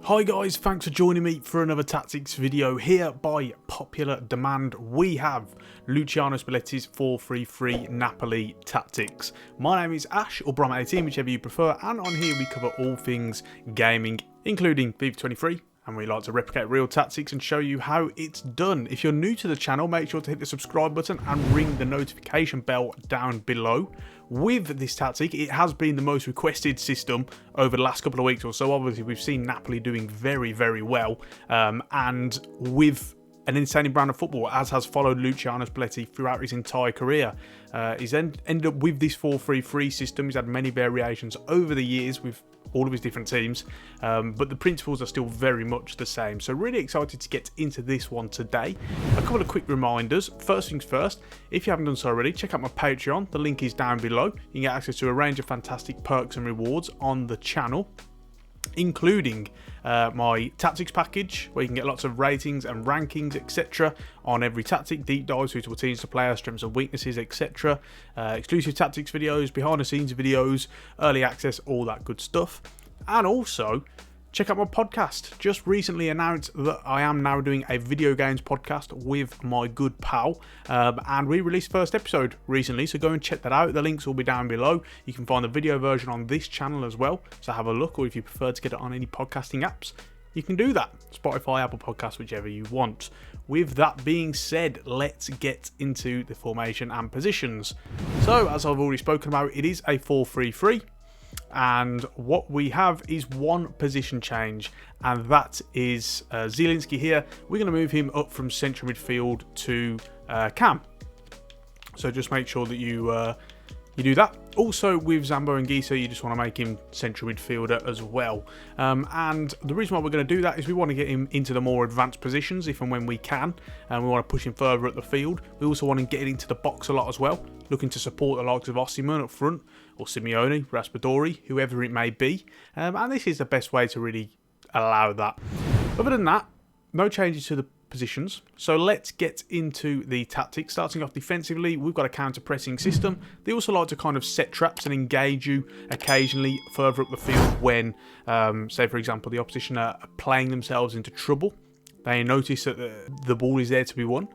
Hi guys, thanks for joining me for another tactics video. Here by popular demand we have Luciano Spalletti's 4-3-3 Napoli tactics. My name is Ash, or Brom18, whichever you prefer, and on here we cover all things gaming, including FIFA 23, and we like to replicate real tactics and show you how it's done. If you're new to the channel, make sure to hit the subscribe button and ring the notification bell down below. With this tactic, it has been the most requested system over the last couple of weeks or so. Obviously, we've seen Napoli doing very, very well, and with an insane brand of football, as has followed Luciano Spalletti throughout his entire career. He's ended up with this 4-3-3 system. He's had many variations over the years with all of his different teams, but the principles are still very much the same. So really excited to get into this one today. A couple of quick reminders. First things first, if you haven't done so already, check out my Patreon. The link is down below. You can get access to a range of fantastic perks and rewards on the channel, including my tactics package, where you can get lots of ratings and rankings, etc. on every tactic, deep dives, suitable teams to player, strengths and weaknesses, etc. Exclusive tactics videos, behind the scenes videos, early access, all that good stuff. And also check out my podcast. Just recently announced that I am now doing a video games podcast with my good pal, and we released first episode recently, so go and check that out. The links will be down below. You can find the video version on this channel as well, so have a look, or if you prefer to get it on any podcasting apps, you can do that. Spotify, Apple Podcasts, whichever you want. With that being said, let's get into the formation and positions. So, as I've already spoken about, it is a 4-3-3. And what we have is one position change, and that is Zielinski here. We're going to move him up from central midfield to cam. So just make sure that you do that. Also with Zambo and Gisa, you just want to make him central midfielder as well. And the reason why we're going to do that is we want to get him into the more advanced positions if and when we can, and we want to push him further at the field. We also want to get into the box a lot as well, looking to support the likes of Osimhen up front, or Simeone, Raspadori, whoever it may be. And this is the best way to really allow that. Other than that, no changes to the positions. So let's get into the tactics. Starting off defensively, we've got a counter-pressing system. They also like to kind of set traps and engage you occasionally further up the field when, say for example, the opposition are playing themselves into trouble. They notice that the ball is there to be won.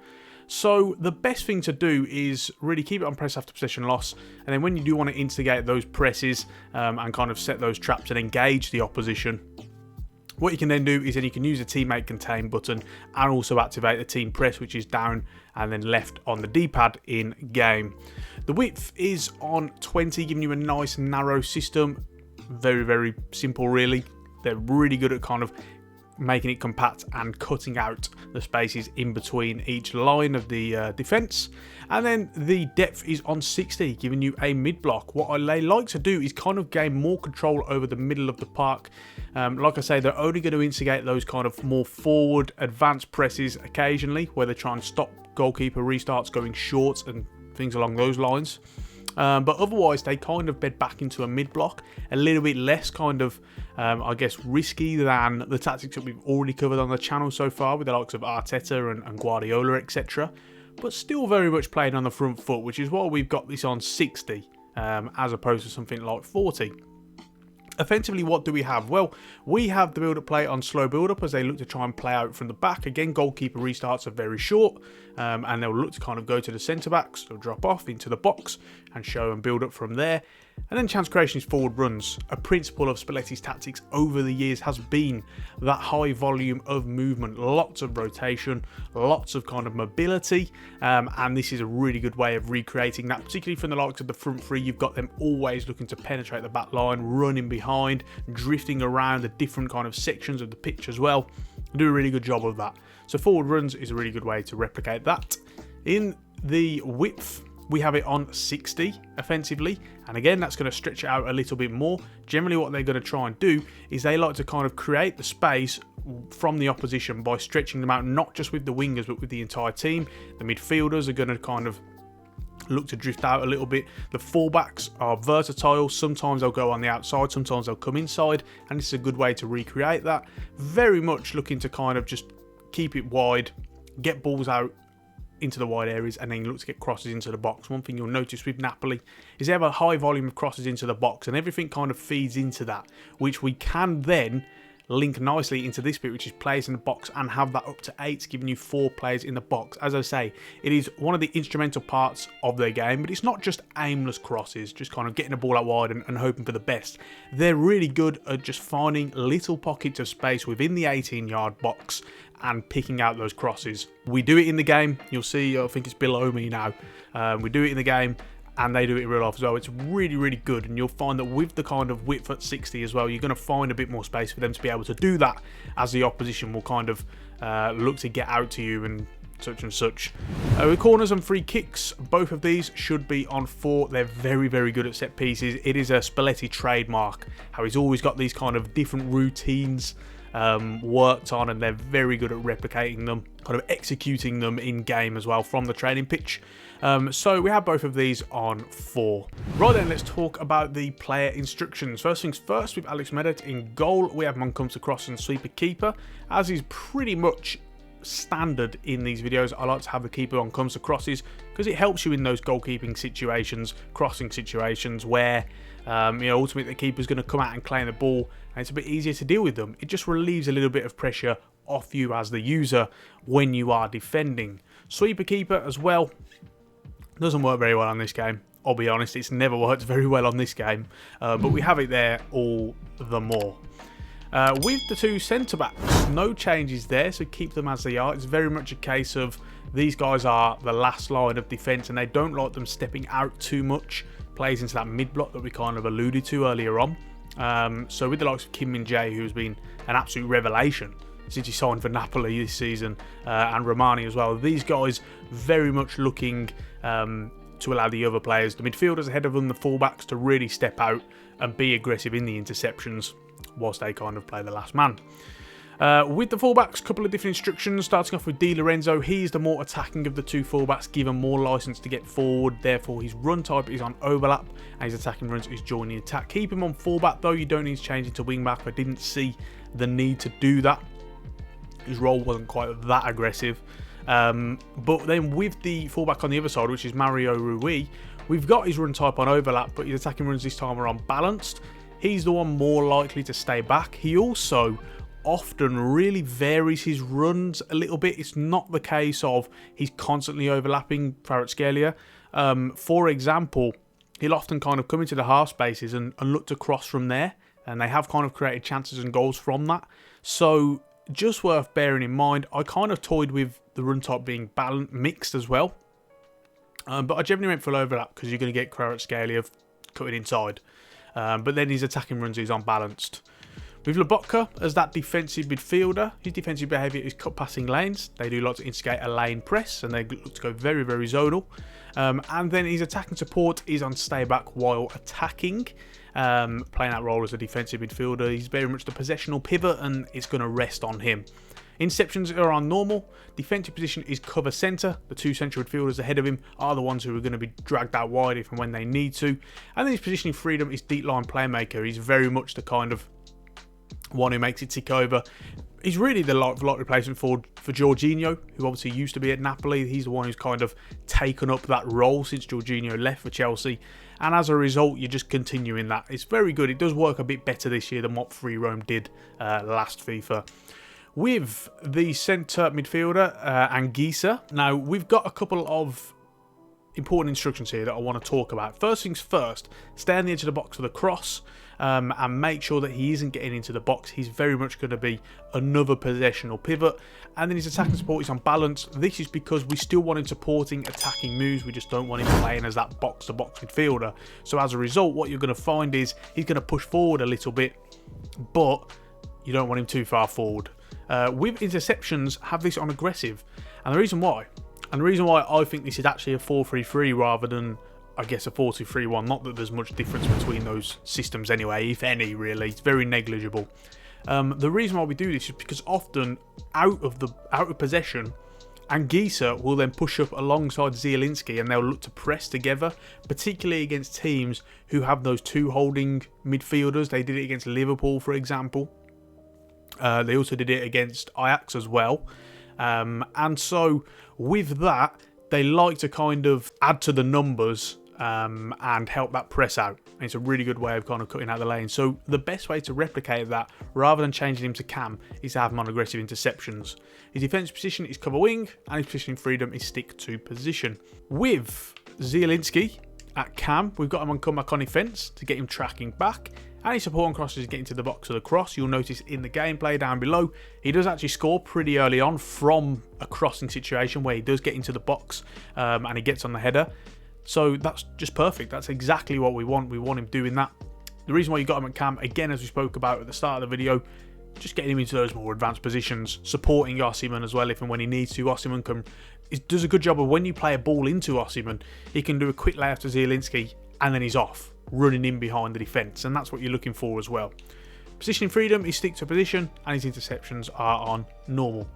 So the best thing to do is really keep it on press after possession loss, and then when you do want to instigate those presses and kind of set those traps and engage the opposition, what you can then do is then you can use the teammate contain button and also activate the team press, which is down and then left on the D-pad in game. The width is on 20, giving you a nice narrow system. Very, very simple really. They're really good at kind of making it compact and cutting out the spaces in between each line of the defence. And then the depth is on 60, giving you a mid-block. What I like to do is kind of gain more control over the middle of the park. Like I say, they're only going to instigate those kind of more forward advanced presses occasionally, where they try and stop goalkeeper restarts going short and things along those lines. But otherwise, they kind of bed back into a mid-block, a little bit less kind of, I guess, risky than the tactics that we've already covered on the channel so far with the likes of Arteta and Guardiola, etc. But still very much playing on the front foot, which is why we've got this on 60 as opposed to something like 40. Offensively, what do we have? Well, we have the build-up play on slow build-up as they look to try and play out from the back. Again, goalkeeper restarts are very short, and they'll look to kind of go to the centre-backs or drop off into the box and show and build up from there. And then chance creation is forward runs. A principle of Spalletti's tactics over the years has been that high volume of movement, lots of rotation, lots of kind of mobility, and this is a really good way of recreating that, particularly from the likes of the front three. You've got them always looking to penetrate the back line, running behind, drifting around the different kind of sections of the pitch as well. Do a really good job of that. So forward runs is a really good way to replicate that. In the width, we have it on 60 offensively, and again that's going to stretch it out a little bit more. Generally what they're going to try and do is they like to kind of create the space from the opposition by stretching them out, not just with the wingers but with the entire team. The midfielders are going to kind of look to drift out a little bit. The fullbacks are versatile. Sometimes they'll go on the outside, sometimes they'll come inside, and it's a good way to recreate that. Very much looking to kind of just keep it wide, get balls out into the wide areas, and then look to get crosses into the box. One thing you'll notice with Napoli is they have a high volume of crosses into the box, and everything kind of feeds into that, which we can then link nicely into this bit, which is players in the box, and have that up to 8, giving you 4 players in the box. As I say, it is one of the instrumental parts of their game, but it's not just aimless crosses, just kind of getting the ball out wide and hoping for the best. They're really good at just finding little pockets of space within the 18-yard box and picking out those crosses. We do it in the game. You'll see, I think it's below me now. We do it in the game, and they do it in real life as well. It's really, really good, and you'll find that with the kind of width at 60 as well, you're going to find a bit more space for them to be able to do that, as the opposition will kind of look to get out to you and such. With corners and free kicks, both of these should be on 4. They're very, very good at set pieces. It is a Spalletti trademark, how he's always got these kind of different routines worked on, and they're very good at replicating them, kind of executing them in game as well from the training pitch. So we have both of these on 4. Right then, let's talk about the player instructions. First things first, with Alex Medet in goal, we have Mon comes across and sweeper keeper, as is pretty much standard in these videos. I like to have the keeper on comes to crosses because it helps you in those goalkeeping situations, crossing situations where ultimately the keeper's going to come out and claim the ball, and it's a bit easier to deal with them. It just relieves a little bit of pressure off you as the user when you are defending. Sweeper keeper as well doesn't work very well on this game. I'll be honest, it's never worked very well on this game, but we have it there all the more. With the 2 centre-backs, no changes there, so keep them as they are. It's very much a case of these guys are the last line of defence, and they don't like them stepping out too much. Plays into that mid-block that we kind of alluded to earlier on. So with the likes of Kim Min-jae, who's been an absolute revelation since he signed for Napoli this season, and Romani as well, these guys very much looking to allow the other players, the midfielders ahead of them, the fullbacks, to really step out and be aggressive in the interceptions whilst they kind of play the last man. With the fullbacks, a couple of different instructions. Starting off with Di Lorenzo, he's the more attacking of the 2 fullbacks, given more license to get forward. Therefore, his run type is on overlap, and his attacking runs is joining attack. Keep him on fullback, though. You don't need to change into wingback. I didn't see the need to do that. His role wasn't quite that aggressive. But then with the fullback on the other side, which is Mario Rui, we've got his run type on overlap, but his attacking runs this time are unbalanced. He's the one more likely to stay back. He also often really varies his runs a little bit. It's not the case of he's constantly overlapping Kvaratskhelia. For example, he'll often kind of come into the half spaces and look to cross from there, and they have kind of created chances and goals from that. So just worth bearing in mind. I kind of toyed with the run type being balanced, mixed as well, but I generally went full overlap because you're going to get Kvaratskhelia cutting inside. But then his attacking runs is unbalanced. With Lobotka as that defensive midfielder, his defensive behaviour is cut passing lanes. They do like to instigate a lane press, and they look to go very, very zonal. And then his attacking support is on stay back while attacking, playing that role as a defensive midfielder. He's very much the possessional pivot, and it's going to rest on him. Interceptions are on normal. Defensive position is cover centre. The 2 central midfielders ahead of him are the ones who are going to be dragged out wide if and when they need to. And then his positioning freedom is deep line playmaker. He's very much the kind of one who makes it tick over. He's really the light replacement for Jorginho, who obviously used to be at Napoli. He's the one who's kind of taken up that role since Jorginho left for Chelsea. And as a result, you're just continuing that. It's very good. It does work a bit better this year than what Free Roam did last FIFA. With the centre midfielder, Anguissa. Now, we've got a couple of important instructions here that I want to talk about. First things first, stay on the edge of the box with a cross, and make sure that he isn't getting into the box. He's very much going to be another possessional pivot. And then his attacking support is unbalanced. This is because we still want him supporting attacking moves. We just don't want him playing as that box-to-box midfielder. So as a result, what you're going to find is he's going to push forward a little bit, but you don't want him too far forward. With interceptions, have this on aggressive. And the reason why I think this is actually a 4-3-3 rather than, I guess, a 4-2-3-1. Not that there's much difference between those systems anyway, if any, really. It's very negligible. The reason why we do this is because often out of possession, Anguissa will then push up alongside Zielinski, and they'll look to press together, particularly against teams who have those 2 holding midfielders. They did it against Liverpool, for example. They also did it against Ajax as well. And so with that, they like to kind of add to the numbers and help that press out. And it's a really good way of kind of cutting out the lane. So the best way to replicate that, rather than changing him to cam, is to have him on aggressive interceptions. His defensive position is cover wing, and his positioning freedom is stick to position. With Zielinski at cam, we've got him on comeback on defence to get him tracking back. And his support on crosses is getting to the box of the cross. You'll notice in the gameplay down below, he does actually score pretty early on from a crossing situation where he does get into the box and he gets on the header. So that's just perfect. That's exactly what we want. We want him doing that. The reason why you got him at cam, again, as we spoke about at the start of the video, just getting him into those more advanced positions, supporting Osimhen as well if and when he needs to. Osimhen does a good job of when you play a ball into Osimhen, he can do a quick layout to Zielinski and then he's off, running in behind the defence, and that's what you're looking for as well. Positioning freedom is stick to position, and his interceptions are on normal.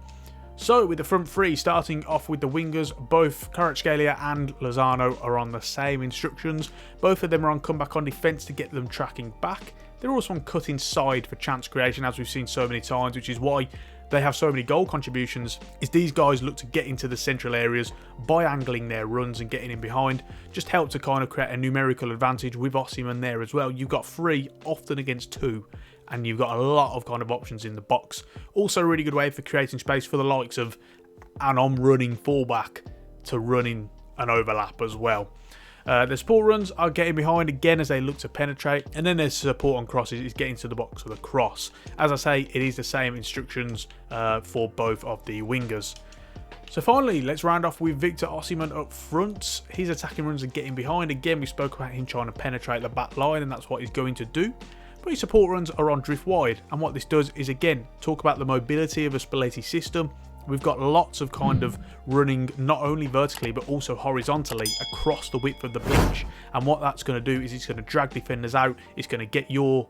So with the front three, starting off with the wingers, both Kvaratskhelia and Lozano are on the same instructions. Both of them are on comeback on defence to get them tracking back. They're also on cut inside for chance creation, as we've seen so many times, which is why they have so many goal contributions, is these guys look to get into the central areas by angling their runs and getting in behind. Just help to kind of create a numerical advantage with Osimhen there as well. You've got 3 often against 2. And you've got a lot of kind of options in the box. Also a really good way for creating space for the likes of an on-running fullback to running an overlap as well. The support runs are getting behind again as they look to penetrate, and then there's support on crosses is getting to the box of the cross. As I say, it is the same instructions for both of the wingers. So finally, let's round off with Victor Osimhen up front. His attacking runs are getting behind. Again, we spoke about him trying to penetrate the back line, and that's what he's going to do. But his support runs are on drift wide, and what this does is, again, talk about the mobility of a Spalletti system. We've got lots of kind of running not only vertically but also horizontally across the width of the pitch, and what that's going to do is it's going to drag defenders out, it's going to get your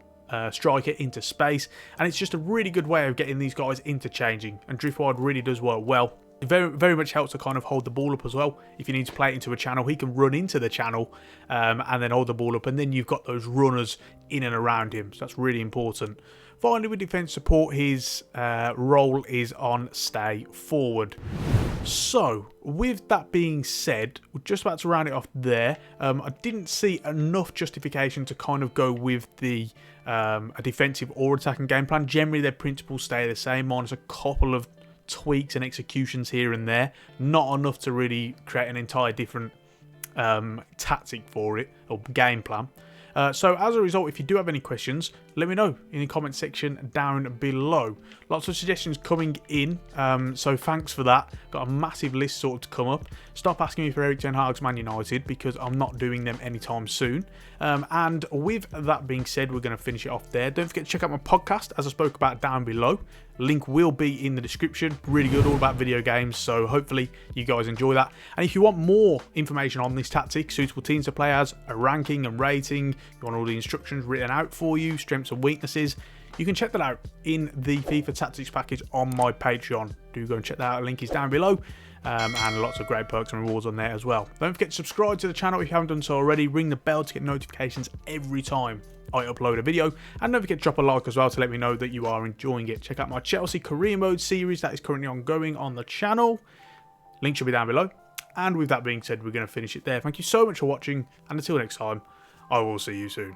striker into space, and it's just a really good way of getting these guys interchanging, and drift wide really does work well. It very much helps to kind of hold the ball up as well. If you need to play it into a channel, he can run into the channel and then hold the ball up, and then you've got those runners in and around him. So that's really important. Finally, with defence support, his role is on stay forward. So, with that being said, we're just about to round it off there. I didn't see enough justification to kind of go with the a defensive or attacking game plan. Generally, their principles stay the same, minus a couple of tweaks and executions here and there. Not enough to really create an entire different tactic for it, or game plan. So as a result, if you do have any questions, let me know in the comment section down below. Lots of suggestions coming in, so thanks for that. Got a massive list sort of to come up. Stop asking me for Erik ten Hag's Man United, because I'm not doing them anytime soon. And with that being said, we're going to finish it off there. Don't forget to check out my podcast, as I spoke about down below. Link will be in the description. Really good, all about video games, so hopefully you guys enjoy that. And if you want more information on this tactic, suitable teams to play as, a ranking and rating, you want all the instructions written out for you, strengths and weaknesses, you can check that out in the FIFA Tactics package on my Patreon. Do go and check that out, link is down below. And lots of great perks and rewards on there as well. Don't forget to subscribe to the channel if you haven't done so already. Ring the bell to get notifications every time I upload a video, and don't forget to drop a like as well to let me know that you are enjoying it. Check out my Chelsea Career Mode series that is currently ongoing on the channel. Link should be down below. And with that being said, we're going to finish it there. Thank you so much for watching, and until next time, I will see you soon.